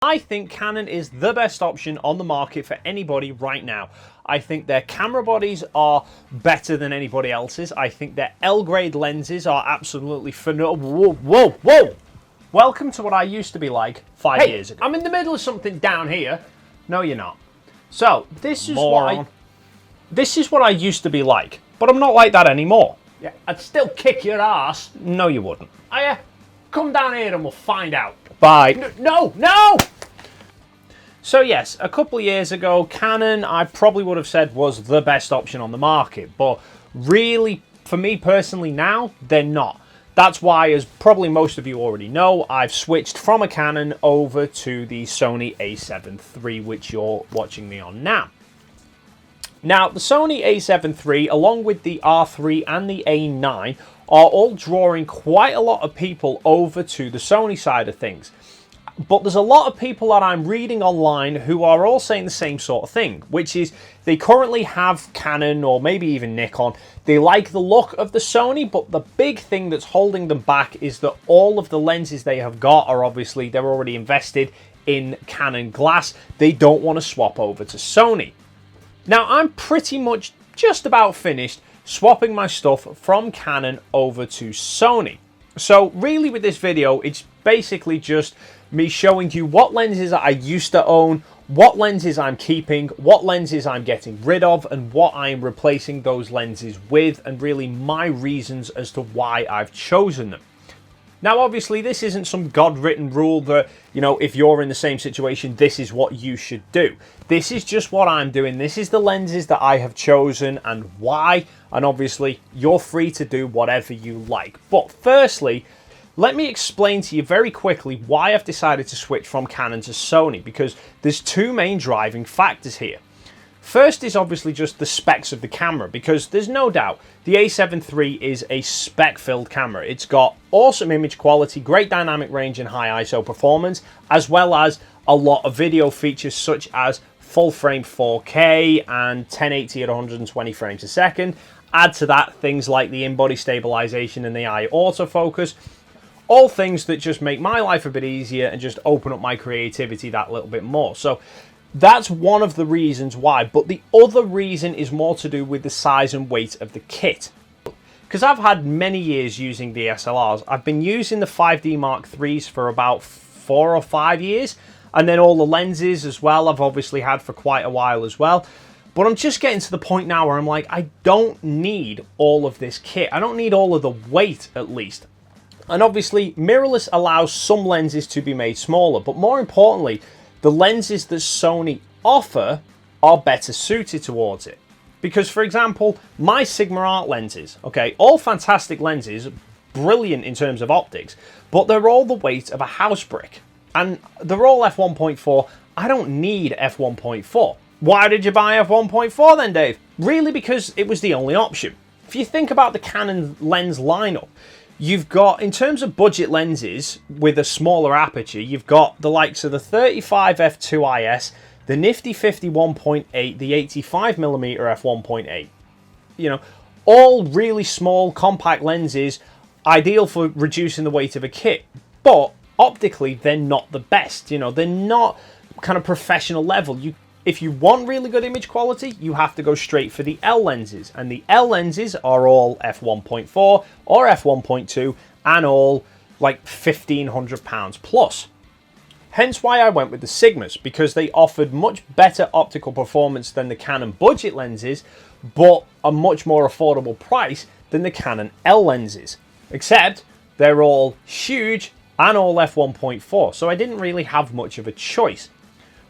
I think Canon is the best option on the market for anybody right now. I think their camera bodies are better than anybody else's. I think their L-grade lenses are absolutely phenomenal. Whoa! Welcome to what I used to be like 5 years ago. I'm in the middle of something down here. No, you're not. So, this is what I used to be like. But I'm not like that anymore. Yeah, I'd still kick your ass. No, you wouldn't. Come down here and we'll find out. Bye. No! So yes, a couple of years ago, Canon, I probably would have said, was the best option on the market. But really, for me personally now, they're not. That's why, as probably most of you already know, I've switched from a Canon over to the Sony a7 III, which you're watching me on now. Now, the Sony a7 III, along with the R3 and the A9, are all drawing quite a lot of people over to the Sony side of things. But there's a lot of people that I'm reading online who are all saying the same sort of thing, which is they currently have Canon or maybe even Nikon. They like the look of the Sony, but the big thing that's holding them back is that all of the lenses they have got are obviously, they're already invested in Canon glass. They don't want to swap over to Sony. Now, I'm pretty much just about finished swapping my stuff from Canon over to Sony. So really with this video, it's basically just me showing you what lenses I used to own, what lenses I'm keeping, what lenses I'm getting rid of, and what I'm replacing those lenses with, and really my reasons as to why I've chosen them. Now, obviously, this isn't some God-written rule that, you know, if you're in the same situation, this is what you should do. This is just what I'm doing. This is the lenses that I have chosen and why. And obviously, you're free to do whatever you like. But firstly, let me explain to you very quickly why I've decided to switch from Canon to Sony, because there's two main driving factors here. First is obviously just the specs of the camera, because there's no doubt the a7 III is a spec-filled camera. It's got awesome image quality, great dynamic range and high ISO performance, as well as a lot of video features such as full frame 4K and 1080 at 120 frames a second. Add to that things like the in-body stabilization and the eye autofocus. All things that just make my life a bit easier and just open up my creativity that little bit more. So that's one of the reasons why, but the other reason is more to do with the size and weight of the kit. Because I've had many years using DSLRs. I've been using the 5D Mark IIIs for about 4 or 5 years, and then all the lenses as well I've obviously had for quite a while as well. But I'm just getting to the point now where I'm like, I don't need all of this kit. I don't need all of the weight, at least. And obviously, mirrorless allows some lenses to be made smaller, but more importantly, the lenses that Sony offer are better suited towards it. Because, for example, my Sigma Art lenses, okay, all fantastic lenses, brilliant in terms of optics, but they're all the weight of a house brick. And they're all f1.4. I don't need f1.4. Why did you buy f1.4 then, Dave? Really, because it was the only option. If you think about the Canon lens lineup, you've got, in terms of budget lenses with a smaller aperture, you've got the likes of the 35 f2.IS, the nifty 51.8, the 85mm f1.8. You know, all really small, compact lenses, ideal for reducing the weight of a kit. But optically, they're not the best. You know, they're not kind of professional level. If you want really good image quality, you have to go straight for the L lenses. And the L lenses are all f1.4 or f1.2 and all like £1,500 plus. Hence why I went with the Sigmas, because they offered much better optical performance than the Canon budget lenses, but a much more affordable price than the Canon L lenses. Except they're all huge and all f1.4, so I didn't really have much of a choice.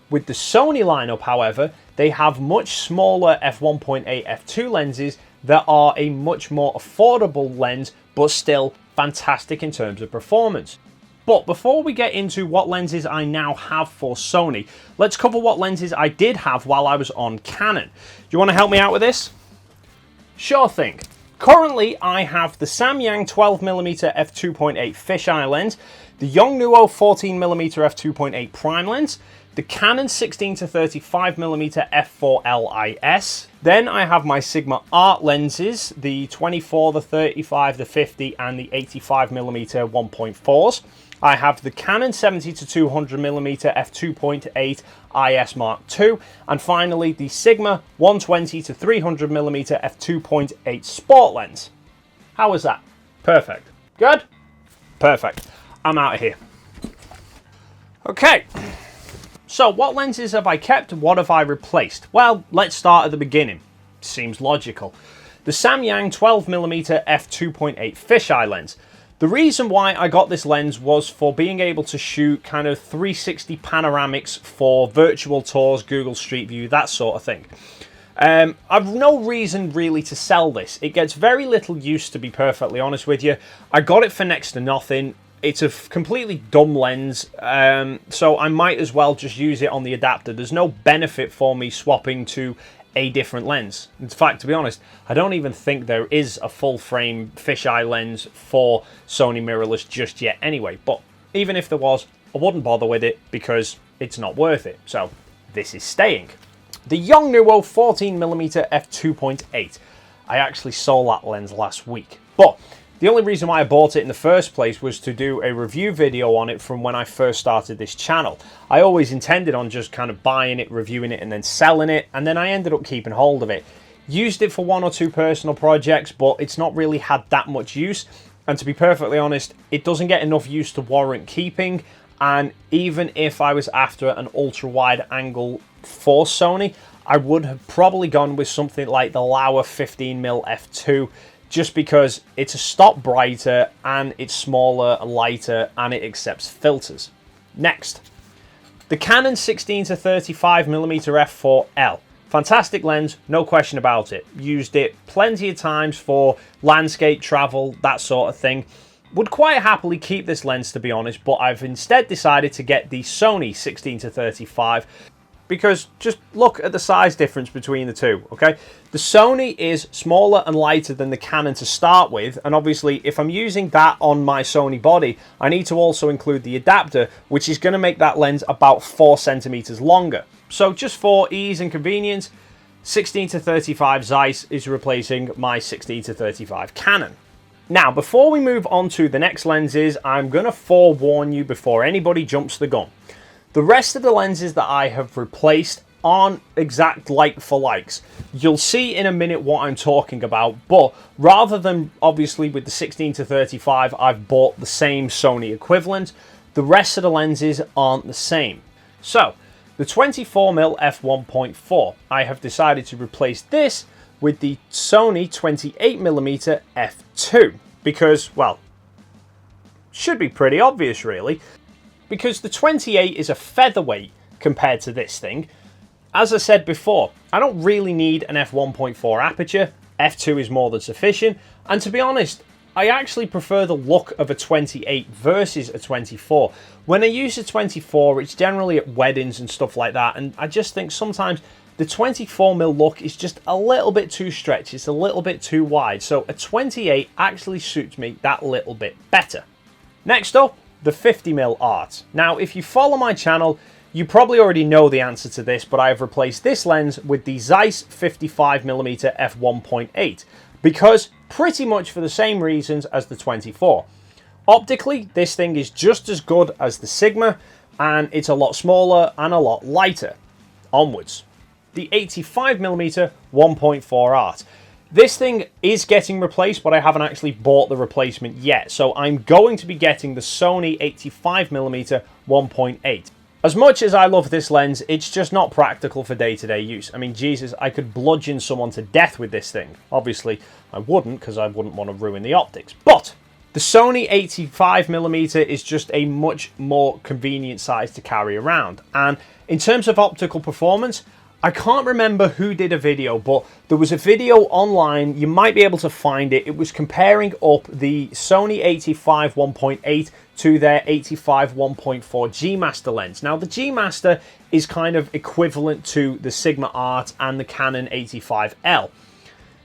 With the Sony lineup, however, they have much smaller f1.8 f2 lenses that are a much more affordable lens, but still fantastic in terms of performance. But before we get into what lenses I now have for Sony, let's cover what lenses I did have while I was on Canon. Do you want to help me out with this? Sure thing. Currently, I have the Samyang 12mm f2.8 fisheye lens, the Yongnuo 14mm f2.8 prime lens, the Canon 16-35mm f4 LIS. Then I have my Sigma Art lenses, the 24, the 35, the 50, and the 85mm 1.4s. I have the Canon 70 to 200mm f2.8 IS Mark II, and finally the Sigma 120 to 300mm f2.8 Sport lens. How was that? Perfect. Good? Perfect. I'm out of here. Okay. So what lenses have I kept? What have I replaced? Well, let's start at the beginning. Seems logical. The Samyang 12mm f2.8 fisheye lens. The reason why I got this lens was for being able to shoot kind of 360 panoramics for virtual tours, Google Street View, that sort of thing. I've no reason really to sell this. It gets very little use, to be perfectly honest with you. I got it for next to nothing. It's a completely dumb lens, so I might as well just use it on the adapter. There's no benefit for me swapping to a different lens. In fact, to be honest, I don't even think there is a full frame fisheye lens for Sony mirrorless just yet anyway, but even if there was, I wouldn't bother with it because it's not worth it, so this is staying. The Yongnuo 14mm f2.8. I actually saw that lens last week, but the only reason why I bought it in the first place was to do a review video on it from when I first started this channel. I always intended on just kind of buying it, reviewing it, and then selling it, and then I ended up keeping hold of it. Used it for one or two personal projects, but it's not really had that much use, and to be perfectly honest, it doesn't get enough use to warrant keeping, and even if I was after an ultra-wide angle for Sony, I would have probably gone with something like the Laowa 15mm f2, just because it's a stop brighter and it's smaller, lighter, and it accepts filters. Next, the Canon 16 to 35mm f4L. Fantastic lens, no question about it. Used it plenty of times for landscape travel, that sort of thing. Would quite happily keep this lens, to be honest, but I've instead decided to get the Sony 16 to 35 because just look at the size difference between the two, okay? The Sony is smaller and lighter than the Canon to start with, and obviously if I'm using that on my Sony body, I need to also include the adapter, which is going to make that lens about 4 centimeters longer. So just for ease and convenience, 16 to 35 Zeiss is replacing my 16 to 35 Canon. Now, before we move on to the next lenses, I'm going to forewarn you before anybody jumps the gun. The rest of the lenses that I have replaced aren't exact like for likes. You'll see in a minute what I'm talking about, but rather than obviously with the 16 to 35, I've bought the same Sony equivalent, the rest of the lenses aren't the same. So, the 24mm f1.4, I have decided to replace this with the Sony 28mm f2 because, well, should be pretty obvious really, because the 28 is a featherweight compared to this thing. As I said before, I don't really need an f1.4 aperture, f2 is more than sufficient, and to be honest, I actually prefer the look of a 28 versus a 24. When I use a 24, it's generally at weddings and stuff like that, and I just think sometimes the 24mm look is just a little bit too stretched, it's a little bit too wide, so a 28 actually suits me that little bit better. Next up, the 50mm art. Now, if you follow my channel, you probably already know the answer to this, but I have replaced this lens with the Zeiss 55mm f1.8 because pretty much for the same reasons as the 24. Optically, this thing is just as good as the Sigma, and it's a lot smaller and a lot lighter. Onwards. The 85mm 1.4 art. This thing is getting replaced, but I haven't actually bought the replacement yet, so I'm going to be getting the Sony 85mm 1.8. As much as I love this lens, it's just not practical for day-to-day use. I mean, Jesus, I could bludgeon someone to death with this thing. Obviously, I wouldn't, because I wouldn't want to ruin the optics. But the Sony 85mm is just a much more convenient size to carry around. And in terms of optical performance, I can't remember who did a video, but there was a video online, you might be able to find it. It was comparing up the Sony 85 1.8 to their 85 1.4 G Master lens. Now, the G Master is kind of equivalent to the Sigma Art and the Canon 85L.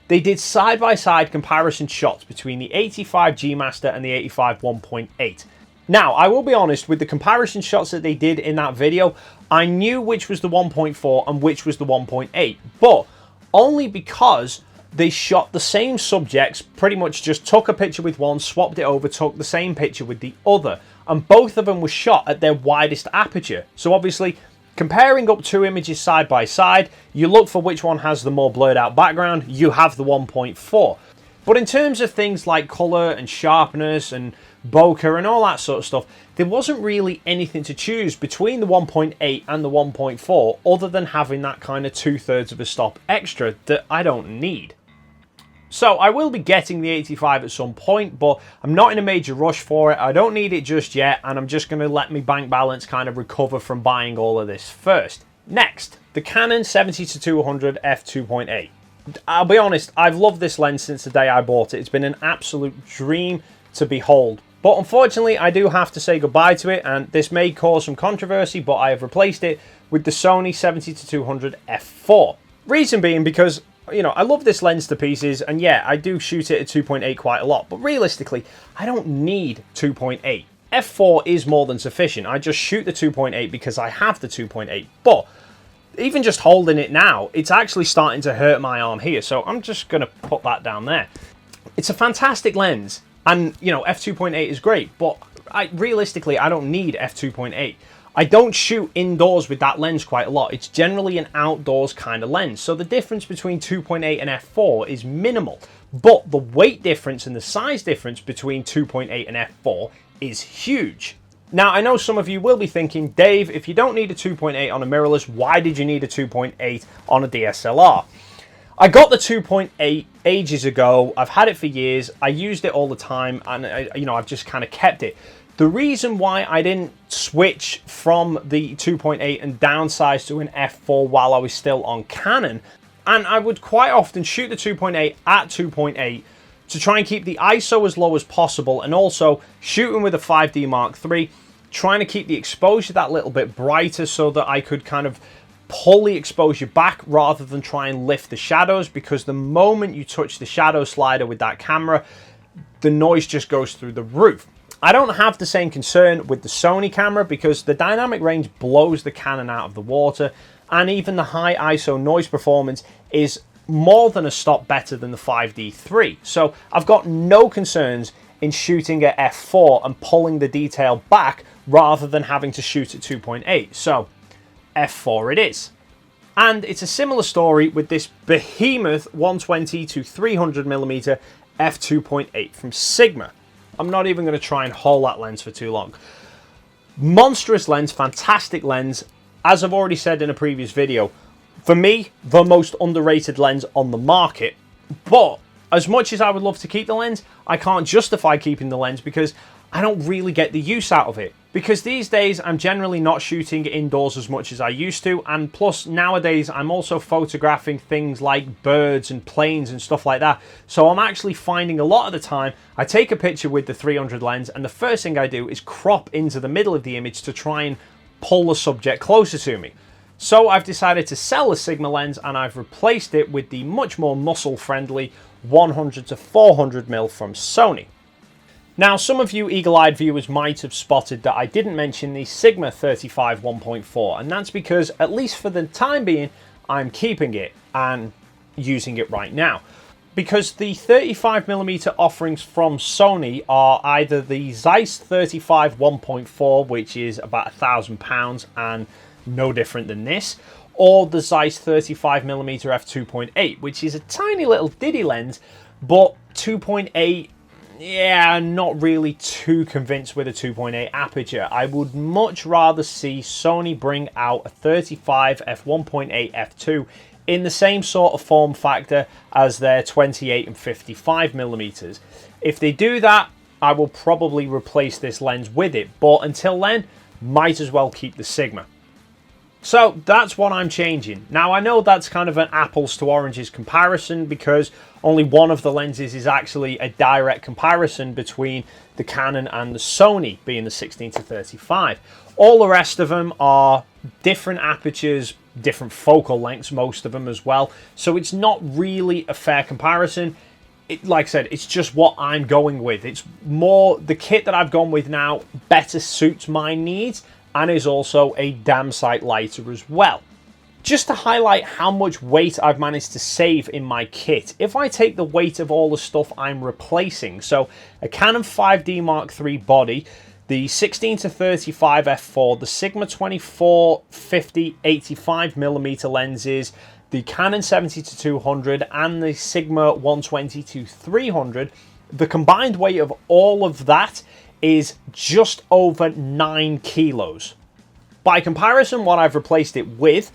They did side-by-side comparison shots between the 85 G Master and the 85 1.8. Now, I will be honest, with the comparison shots that they did in that video, I knew which was the 1.4 and which was the 1.8, but only because they shot the same subjects, pretty much just took a picture with one, swapped it over, took the same picture with the other. and both of them were shot at their widest aperture. So obviously, comparing up two images side by side, you look for which one has the more blurred out background, you have the 1.4. But in terms of things like colour and sharpness and bokeh and all that sort of stuff, there wasn't really anything to choose between the 1.8 and the 1.4 other than having that kind of 2/3 of a stop extra that I don't need. So I will be getting the 85 at some point, but I'm not in a major rush for it. I don't need it just yet, and I'm just going to let my bank balance kind of recover from buying all of this first. Next, the Canon 70-200 f2.8. I'll be honest, I've loved this lens since the day I bought it. It's been an absolute dream to behold. But unfortunately, I do have to say goodbye to it, and this may cause some controversy, but I have replaced it with the Sony 70-200 f4. Reason being because, you know, I love this lens to pieces, and yeah, I do shoot it at 2.8 quite a lot, but realistically, I don't need 2.8. f4 is more than sufficient. I just shoot the 2.8 because I have the 2.8, but even just holding it now, it's actually starting to hurt my arm here, so I'm just going to put that down there. It's a fantastic lens, and, you know, f2.8 is great, but realistically, I don't need f2.8. I don't shoot indoors with that lens quite a lot. It's generally an outdoors kind of lens, so the difference between 2.8 and f4 is minimal, but the weight difference and the size difference between 2.8 and f4 is huge. Now, I know some of you will be thinking, Dave, if you don't need a 2.8 on a mirrorless, why did you need a 2.8 on a DSLR? I got the 2.8 ages ago. I've had it for years. I used it all the time, and I've just kind of kept it. The reason why I didn't switch from the 2.8 and downsize to an f4 while I was still on Canon, and I would quite often shoot the 2.8 at 2.8 to try and keep the ISO as low as possible, and also shooting with a 5D Mark III, trying to keep the exposure that little bit brighter so that I could kind of pull the exposure back rather than try and lift the shadows, because the moment you touch the shadow slider with that camera, the noise just goes through the roof. I don't have the same concern with the Sony camera because the dynamic range blows the Canon out of the water, and even the high ISO noise performance is more than a stop better than the 5D3. So I've got no concerns in shooting at f4 and pulling the detail back rather than having to shoot at 2.8. So f4 it is. And it's a similar story with this behemoth 120-300mm f2.8 from Sigma. I'm not even going to try and hold that lens for too long. Monstrous lens, fantastic lens. As I've already said in a previous video, for me, the most underrated lens on the market. But as much as I would love to keep the lens, I can't justify keeping the lens because I don't really get the use out of it. Because these days, I'm generally not shooting indoors as much as I used to. And plus, nowadays, I'm also photographing things like birds and planes and stuff like that. So I'm actually finding a lot of the time, I take a picture with the 300 lens, and the first thing I do is crop into the middle of the image to try and pull the subject closer to me. So I've decided to sell the Sigma lens, and I've replaced it with the much more muscle-friendly 100-400mm from Sony. Now, some of you eagle-eyed viewers might have spotted that I didn't mention the Sigma 35 1.4, and that's because, at least for the time being, I'm keeping it and using it right now. Because the 35mm offerings from Sony are either the Zeiss 35 1.4, which is about £1,000 and no different than this, or the Zeiss 35mm f2.8, which is a tiny little diddy lens, but 2.8, yeah, not really too convinced with a 2.8 aperture. I would much rather see Sony bring out a 35 f1.8 f2 in the same sort of form factor as their 28 and 55mm. If they do that, I will probably replace this lens with it, but until then, might as well keep the Sigma. So that's what I'm changing. Now, I know that's kind of an apples to oranges comparison because only one of the lenses is actually a direct comparison between the Canon and the Sony, being the 16-35. All the rest of them are different apertures, different focal lengths, most of them as well. So it's not really a fair comparison. Like I said, it's just what I'm going with. It's more the kit that I've gone with now better suits my needs, and is also a damn sight lighter as well. Just to highlight how much weight I've managed to save in my kit, if I take the weight of all the stuff I'm replacing, so a Canon 5D Mark III body, the 16 to 35 f4, the Sigma 24 50 85mm lenses, the Canon 70 to 200 and the Sigma 120 to 300, the combined weight of all of that is just over 9 kilos. By comparison, what I've replaced it with,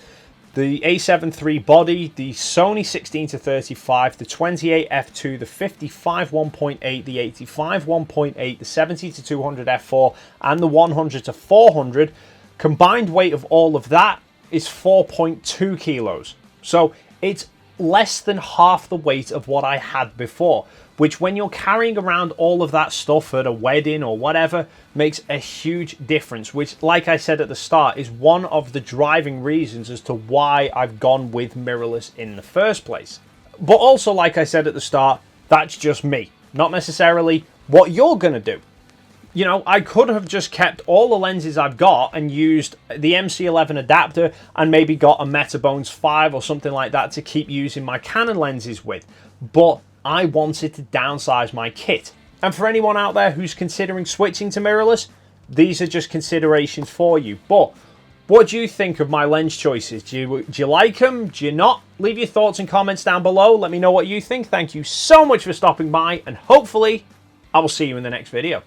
the A7 III body, the Sony 16 to 35, the 28 f2, the 55 1.8, the 85 1.8, the 70 to 200 f4, and the 100 to 400, combined weight of all of that is 4.2 kilos. So it's less than half the weight of what I had before, which when you're carrying around all of that stuff at a wedding or whatever makes a huge difference, which, like I said at the start, is one of the driving reasons as to why I've gone with mirrorless in the first place. But also, like I said at the start, that's just me, not necessarily what you're gonna do. You know, I could have just kept all the lenses I've got and used the MC11 adapter and maybe got a Metabones 5 or something like that to keep using my Canon lenses with. But I wanted to downsize my kit. And for anyone out there who's considering switching to mirrorless, these are just considerations for you. But what do you think of my lens choices? Do you like them? Do you not? Leave your thoughts and comments down below. Let me know what you think. Thank you so much for stopping by, and hopefully I will see you in the next video.